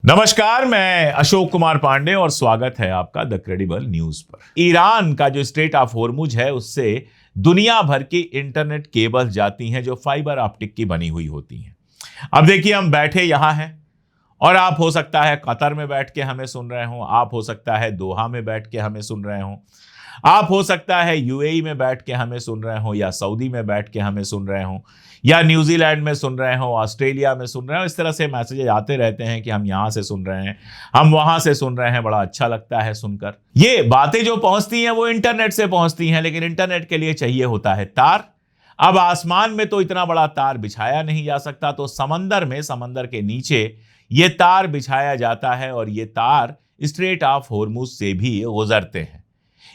नमस्कार, मैं अशोक कुमार पांडे और स्वागत है आपका द क्रेडिबल न्यूज पर। ईरान का जो स्ट्रेट ऑफ होर्मुज है उससे दुनिया भर की इंटरनेट केबल्स जाती हैं जो फाइबर ऑप्टिक की बनी हुई होती हैं। अब देखिए, हम बैठे यहाँ हैं और आप हो सकता है कतर में बैठ के हमें सुन रहे हो, आप हो सकता है दोहा में बैठ के हमें सुन रहे हो, आप हो सकता है यूएई में बैठ के हमें सुन रहे हो, या सऊदी में बैठ के हमें सुन रहे हो, या न्यूजीलैंड में सुन रहे हो, ऑस्ट्रेलिया में सुन रहे हो। इस तरह से मैसेजेस आते रहते हैं कि हम यहाँ से सुन रहे हैं, हम वहां से सुन रहे हैं। बड़ा अच्छा लगता है सुनकर। ये बातें जो पहुंचती हैं वो इंटरनेट से पहुंचती हैं, लेकिन इंटरनेट के लिए चाहिए होता है तार। अब आसमान में तो इतना बड़ा तार बिछाया नहीं जा सकता, तो समंदर में, समंदर के नीचे ये तार बिछाया जाता है और ये तार स्ट्रेट ऑफ होर्मुज से भी गुजरते हैं।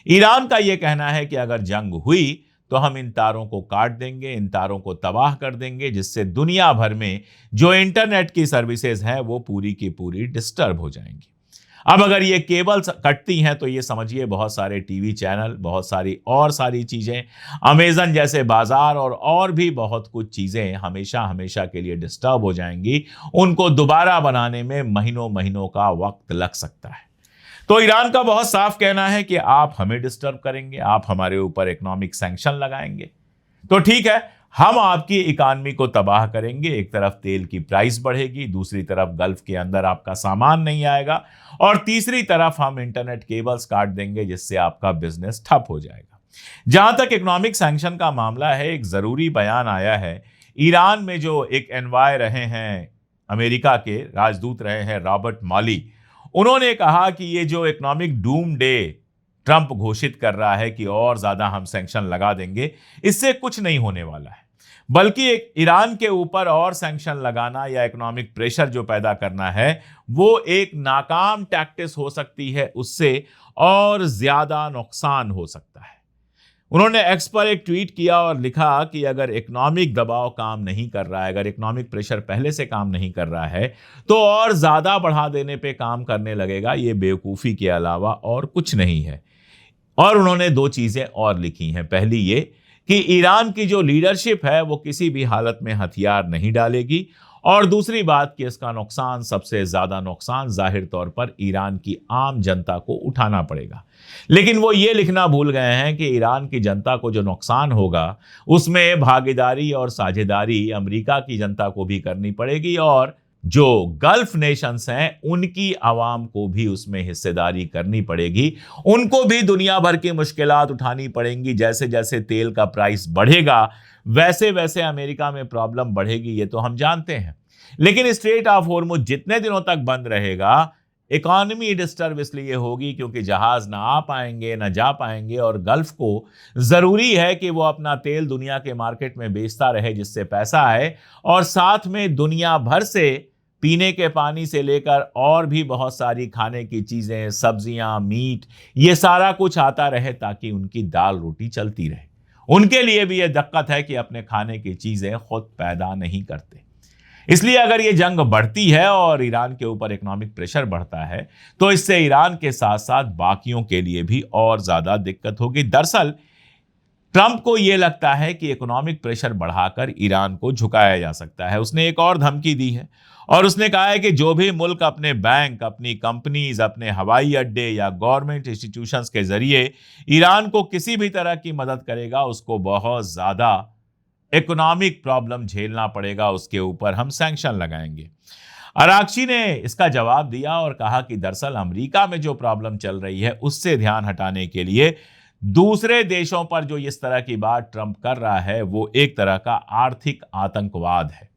ईरान का यह कहना है कि अगर जंग हुई तो हम इन तारों को काट देंगे, इन तारों को तबाह कर देंगे, जिससे दुनिया भर में जो इंटरनेट की सर्विसेज हैं वो पूरी की पूरी डिस्टर्ब हो जाएंगी। अब अगर ये केबल्स कटती हैं तो ये समझिए बहुत सारे टीवी चैनल, बहुत सारी चीज़ें, अमेजन जैसे बाजार और भी बहुत कुछ चीज़ें हमेशा हमेशा के लिए डिस्टर्ब हो जाएंगी। उनको दोबारा बनाने में महीनों महीनों का वक्त लग सकता है। तो ईरान का बहुत साफ कहना है कि आप हमें डिस्टर्ब करेंगे, आप हमारे ऊपर इकोनॉमिक सैंक्शन लगाएंगे तो ठीक है, हम आपकी इकॉनमी को तबाह करेंगे। एक तरफ तेल की प्राइस बढ़ेगी, दूसरी तरफ गल्फ के अंदर आपका सामान नहीं आएगा, और तीसरी तरफ हम इंटरनेट केबल्स काट देंगे, जिससे आपका बिजनेस ठप हो जाएगा। जहां तक इकोनॉमिक सैंक्शन का मामला है, एक जरूरी बयान आया है। ईरान में जो एक एनवाय रहे हैं, अमेरिका के राजदूत रहे हैं रॉबर्ट मॉली, उन्होंने कहा कि ये जो इकोनॉमिक डूम डे ट्रंप घोषित कर रहा है कि और ज्यादा हम सैंक्शन लगा देंगे, इससे कुछ नहीं होने वाला है, बल्कि एक ईरान के ऊपर और सैंक्शन लगाना या इकोनॉमिक प्रेशर जो पैदा करना है वो एक नाकाम टैक्टिस हो सकती है, उससे और ज्यादा नुकसान हो सकता है। उन्होंने एक्स पर एक ट्वीट किया और लिखा कि अगर इकोनॉमिक दबाव काम नहीं कर रहा है, अगर इकोनॉमिक प्रेशर पहले से काम नहीं कर रहा है, तो और ज्यादा बढ़ा देने पे काम करने लगेगा। ये बेवकूफ़ी के अलावा और कुछ नहीं है। और उन्होंने दो चीजें और लिखी हैं। पहली ये कि ईरान की जो लीडरशिप है वो किसी भी हालत में हथियार नहीं डालेगी, और दूसरी बात कि इसका नुकसान, सबसे ज्यादा नुकसान जाहिर तौर पर ईरान की आम जनता को उठाना पड़ेगा। लेकिन वो ये लिखना भूल गए हैं कि ईरान की जनता को जो नुकसान होगा उसमें भागीदारी और साझेदारी अमेरिका की जनता को भी करनी पड़ेगी, और जो गल्फ नेशंस हैं उनकी आवाम को भी उसमें हिस्सेदारी करनी पड़ेगी। उनको भी दुनिया भर की मुश्किलात उठानी पड़ेंगी। जैसे जैसे तेल का प्राइस बढ़ेगा वैसे वैसे अमेरिका में प्रॉब्लम बढ़ेगी, ये तो हम जानते हैं। लेकिन स्ट्रेट ऑफ होर्मुज जितने दिनों तक बंद रहेगा, इकॉनमी डिस्टर्ब इसलिए होगी क्योंकि जहाज ना आ पाएंगे, ना जा पाएंगे, और गल्फ को जरूरी है कि वो अपना तेल दुनिया के मार्केट में बेचता रहे, जिससे पैसा आए, और साथ में दुनिया भर से पीने के पानी से लेकर और भी बहुत सारी खाने की चीजें, सब्जियां, मीट, ये सारा कुछ आता रहे ताकि उनकी दाल रोटी चलती रहे। उनके लिए भी ये दिक्कत है कि अपने खाने की चीजें खुद पैदा नहीं करते। इसलिए अगर ये जंग बढ़ती है और ईरान के ऊपर इकोनॉमिक प्रेशर बढ़ता है तो इससे ईरान के साथ साथ बाकियों के लिए भी और ज्यादा दिक्कत होगी। दरअसल ट्रंप को यह लगता है कि इकोनॉमिक प्रेशर बढ़ाकर ईरान को झुकाया जा सकता है। उसने एक और धमकी दी है और उसने कहा है कि जो भी मुल्क अपने बैंक, अपनी कंपनीज, अपने हवाई अड्डे या गवर्नमेंट इंस्टीट्यूशंस के जरिए ईरान को किसी भी तरह की मदद करेगा, उसको बहुत ज्यादा इकोनॉमिक प्रॉब्लम झेलना पड़ेगा, उसके ऊपर हम सैंक्शन लगाएंगे। अरागची ने इसका जवाब दिया और कहा कि दरअसल अमेरिका में जो प्रॉब्लम चल रही है उससे ध्यान हटाने के लिए दूसरे देशों पर जो इस तरह की बात ट्रंप कर रहा है वो एक तरह का आर्थिक आतंकवाद है।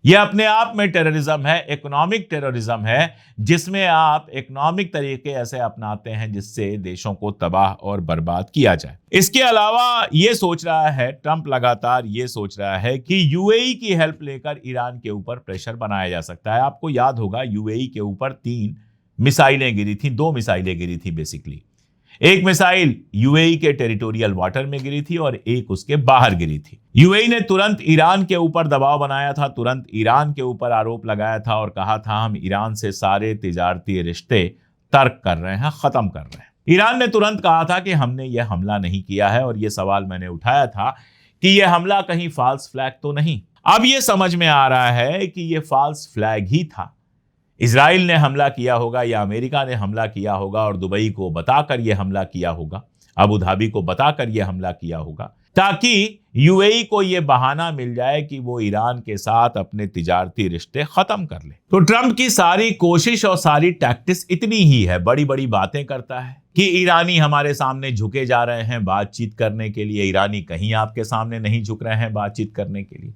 यह अपने आप में टेररिज्म है, इकोनॉमिक टेररिज्म है, जिसमें आप इकोनॉमिक तरीके ऐसे अपनाते हैं जिससे देशों को तबाह और बर्बाद किया जाए। इसके अलावा यह सोच रहा है ट्रंप, लगातार यह सोच रहा है कि यूएई की हेल्प लेकर ईरान के ऊपर प्रेशर बनाया जा सकता है। आपको याद होगा यूएई के ऊपर 3 मिसाइलें गिरी थी, 2 मिसाइलें गिरी थी बेसिकली। एक मिसाइल यूएई के टेरिटोरियल वाटर में गिरी थी और एक उसके बाहर गिरी थी। यूएई ने तुरंत ईरान के ऊपर दबाव बनाया था, तुरंत ईरान के ऊपर आरोप लगाया था और कहा था हम ईरान से सारे तिजारती रिश्ते तर्क कर रहे हैं, खत्म कर रहे हैं। ईरान ने तुरंत कहा था कि हमने यह हमला नहीं किया है, और यह सवाल मैंने उठाया था कि यह हमला कहीं फॉल्स फ्लैग तो नहीं। अब यह समझ में आ रहा है कि यह फॉल्स फ्लैग ही था। इजराइल ने हमला किया होगा या अमेरिका ने हमला किया होगा और दुबई को बताकर यह हमला किया होगा, अबू धाबी को बताकर यह हमला किया होगा, ताकि यूएई को यह बहाना मिल जाए कि वो ईरान के साथ अपने तिजारती रिश्ते खत्म कर ले। तो ट्रंप की सारी कोशिश और सारी टैक्टिक्स इतनी ही है, बड़ी बड़ी बातें करता है कि ईरानी हमारे सामने झुके जा रहे हैं बातचीत करने के लिए, ईरानी कहीं आपके सामने नहीं झुक रहे हैं बातचीत करने के लिए।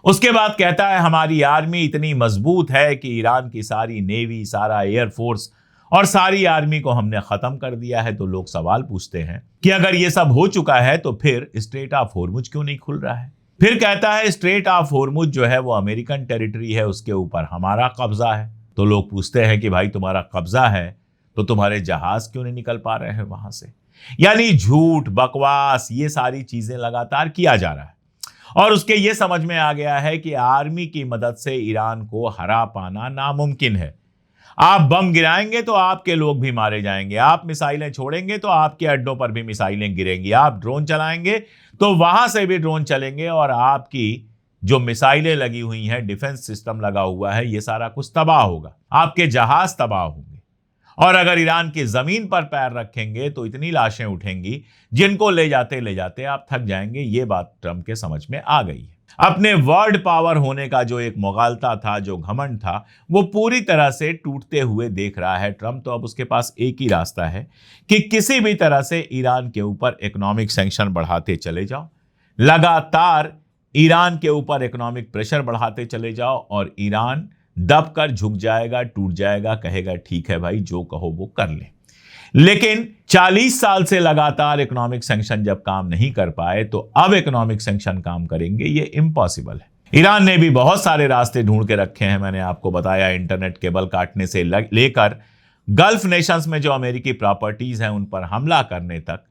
उसके बाद कहता है हमारी आर्मी इतनी मजबूत है कि ईरान की सारी नेवी, सारा एयरफोर्स और सारी आर्मी को हमने खत्म कर दिया है। तो लोग सवाल पूछते हैं कि अगर ये सब हो चुका है तो फिर स्ट्रेट ऑफ होर्मुज क्यों नहीं खुल रहा है? फिर कहता है स्ट्रेट ऑफ होर्मुज जो है वो अमेरिकन टेरिटरी है, उसके ऊपर हमारा कब्जा है। तो लोग पूछते हैं कि भाई तुम्हारा कब्जा है तो तुम्हारे जहाज क्यों नहीं निकल पा रहे हैं वहां से? यानी झूठ, बकवास, ये सारी चीजें लगातार किया जा रहा है। और उसके ये समझ में आ गया है कि आर्मी की मदद से ईरान को हरा पाना नामुमकिन है। आप बम गिराएंगे तो आपके लोग भी मारे जाएंगे, आप मिसाइलें छोड़ेंगे तो आपके अड्डों पर भी मिसाइलें गिरेंगी, आप ड्रोन चलाएंगे तो वहां से भी ड्रोन चलेंगे और आपकी जो मिसाइलें लगी हुई हैं, डिफेंस सिस्टम लगा हुआ है, ये सारा कुछ तबाह होगा, आपके जहाज तबाह होंगे। और अगर ईरान की जमीन पर पैर रखेंगे तो इतनी लाशें उठेंगी जिनको ले जाते आप थक जाएंगे। ये बात ट्रंप के समझ में आ गई है। अपने वर्ल्ड पावर होने का जो एक मुगालता था, जो घमंड था, वो पूरी तरह से टूटते हुए देख रहा है ट्रंप। तो अब उसके पास एक ही रास्ता है कि किसी भी तरह से ईरान के ऊपर इकोनॉमिक सैंक्शन बढ़ाते चले जाओ, लगातार ईरान के ऊपर इकोनॉमिक प्रेशर बढ़ाते चले जाओ और ईरान दबकर झुक जाएगा, टूट जाएगा, कहेगा ठीक है भाई जो कहो वो कर ले। लेकिन 40 साल से लगातार इकोनॉमिक सैंक्शन जब काम नहीं कर पाए तो अब इकोनॉमिक सैंक्शन काम करेंगे, ये इम्पॉसिबल है। ईरान ने भी बहुत सारे रास्ते ढूंढ के रखे हैं, मैंने आपको बताया, इंटरनेट केबल काटने से लेकर गल्फ नेशंस में जो अमेरिकी प्रॉपर्टीज हैं उन पर हमला करने तक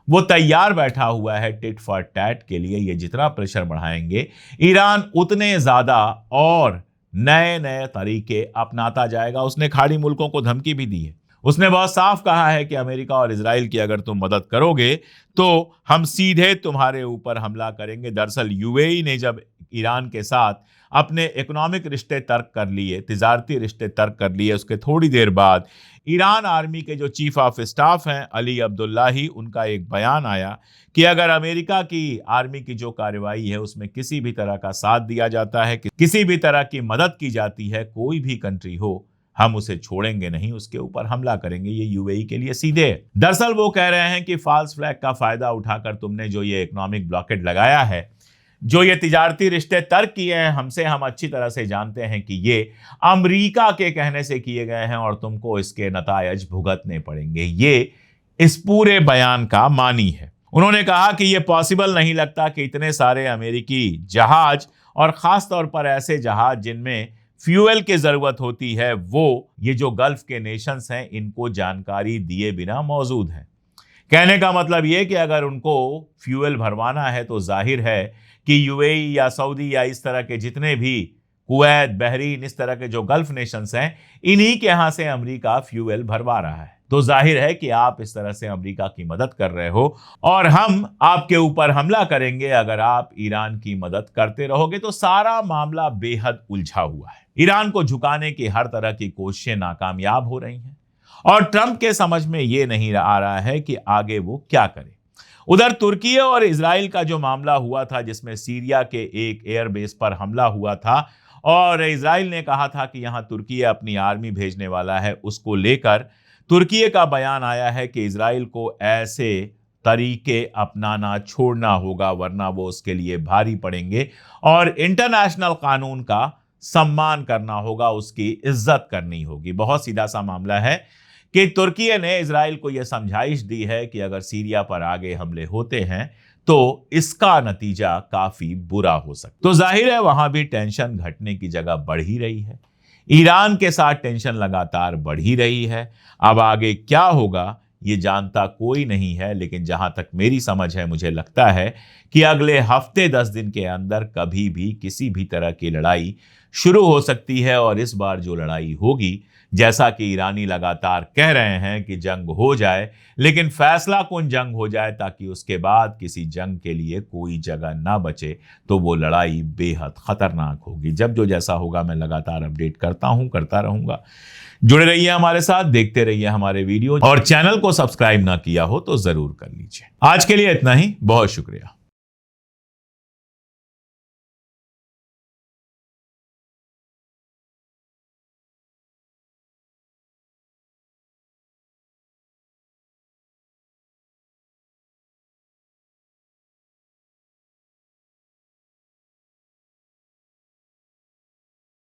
वो तैयार बैठा हुआ है टिट फॉर टैट के लिए। ये जितना प्रेशर बढ़ाएंगे ईरान उतने ज्यादा और नए नए तरीके अपनाता जाएगा। उसने खाड़ी मुल्कों को धमकी भी दी है। उसने बहुत साफ कहा है कि अमेरिका और इजराइल की अगर तुम मदद करोगे तो हम सीधे तुम्हारे ऊपर हमला करेंगे। दरअसल यूएई ने जब ईरान के साथ अपने इकोनॉमिक रिश्ते तर्क कर लिए, तिजारती रिश्ते तर्क कर लिए, उसके थोड़ी देर बाद ईरान आर्मी के जो चीफ ऑफ स्टाफ हैं अली अब्दुल्लाही, उनका एक बयान आया कि अगर अमेरिका की आर्मी की जो कार्रवाई है उसमें किसी भी तरह का साथ दिया जाता है, किसी भी तरह की मदद की जाती है, कोई भी कंट्री हो, हम उसे छोड़ेंगे नहीं, उसके ऊपर हमला करेंगे। ये यूएई के लिए सीधे है। दरअसल वो कह रहे हैं कि फॉल्स फ्लैग का फायदा उठाकर तुमने जो ये इकोनॉमिक ब्लॉकेट लगाया है, जो ये तिजारती रिश्ते तर्क किए हैं हमसे, हम अच्छी तरह से जानते हैं कि ये अमेरिका के कहने से किए गए हैं और तुमको इसके नतायज भुगतने पड़ेंगे। ये इस पूरे बयान का मानी है। उन्होंने कहा कि ये पॉसिबल नहीं लगता कि इतने सारे अमेरिकी जहाज और खास तौर पर ऐसे जहाज जिनमें फ्यूल की जरूरत होती है, वो ये जो गल्फ के नेशंस हैं इनको जानकारी दिए बिना मौजूद हैं। कहने का मतलब ये कि अगर उनको फ्यूल भरवाना है तो जाहिर है कि यूएई या सऊदी या इस तरह के जितने भी, कुवैत, बहरीन, इस तरह के जो गल्फ नेशंस हैं, इन्हीं के यहां से अमेरिका फ्यूल भरवा रहा है। तो जाहिर है कि आप इस तरह से अमेरिका की मदद कर रहे हो और हम आपके ऊपर हमला करेंगे अगर आप ईरान की मदद करते रहोगे। तो सारा मामला बेहद उलझा हुआ है। ईरान को झुकाने की हर तरह की कोशिशें नाकामयाब हो रही हैं और ट्रंप के समझ में ये नहीं आ रहा है कि आगे वो क्या करे। उधर तुर्की और इजराइल का जो मामला हुआ था, जिसमें सीरिया के एक एयरबेस पर हमला हुआ था और इजराइल ने कहा था कि यहां तुर्की अपनी आर्मी भेजने वाला है, उसको लेकर तुर्की का बयान आया है कि इजराइल को ऐसे तरीके अपनाना छोड़ना होगा वरना वो उसके लिए भारी पड़ेंगे और इंटरनेशनल कानून का सम्मान करना होगा, उसकी इज्जत करनी होगी। बहुत सीधा सा मामला है कि तुर्की ने इजराइल को यह समझाइश दी है कि अगर सीरिया पर आगे हमले होते हैं तो इसका नतीजा काफी बुरा हो सकता है। तो जाहिर है वहां भी टेंशन घटने की जगह बढ़ ही रही है। ईरान के साथ टेंशन लगातार बढ़ ही रही है। अब आगे क्या होगा ये जानता कोई नहीं है, लेकिन जहां तक मेरी समझ है मुझे लगता है कि अगले हफ्ते 10 दिन के अंदर कभी भी किसी भी तरह की लड़ाई शुरू हो सकती है और इस बार जो लड़ाई होगी जैसा कि ईरानी लगातार कह रहे हैं कि जंग हो जाए, लेकिन फैसला कुन जंग हो जाए ताकि उसके बाद किसी जंग के लिए कोई जगह ना बचे, तो वो लड़ाई बेहद खतरनाक होगी। जब जो जैसा होगा मैं लगातार अपडेट करता रहूंगा। जुड़े रहिए हमारे साथ, देखते रहिए हमारे वीडियो, और चैनल को सब्सक्राइब ना किया हो तो जरूर कर लीजिए। आज के लिए इतना ही, बहुत शुक्रिया।